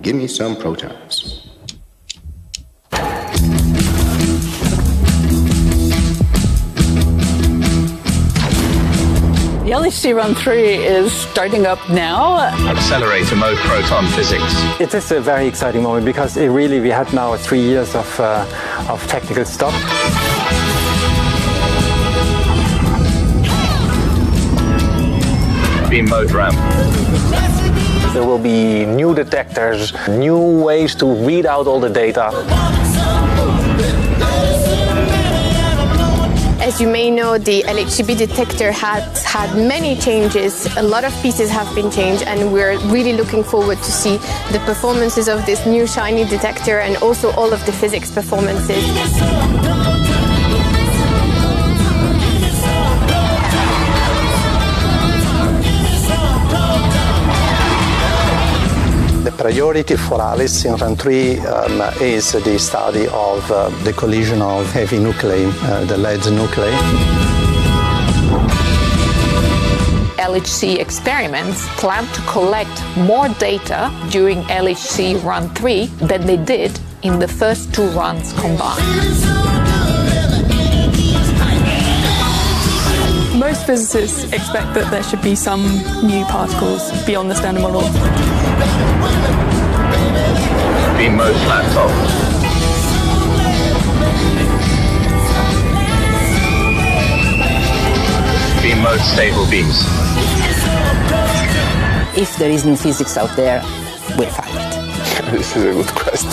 Give me some protons. The LHC Run 3 is starting up now. Accelerator mode proton physics. It is a very exciting moment because we had now 3 years of technical stop. Beam mode ramp. There will be new detectors, new ways to read out all the data. As you may know, the LHC detector has had many changes. A lot of pieces have been changed, and we're really looking forward to see the performances of this new shiny detector and also all of the physics performances. The priority for Alice in Run 3 is the study of the collision of heavy nuclei, the lead nuclei. LHC experiments plan to collect more data during LHC Run 3 than they did in the first 2 runs combined. Most physicists expect that there should be some new particles beyond the standard model. Beam mode flat top. Beam mode stable beams. If there is new physics out there, we'll find it. This is a good question.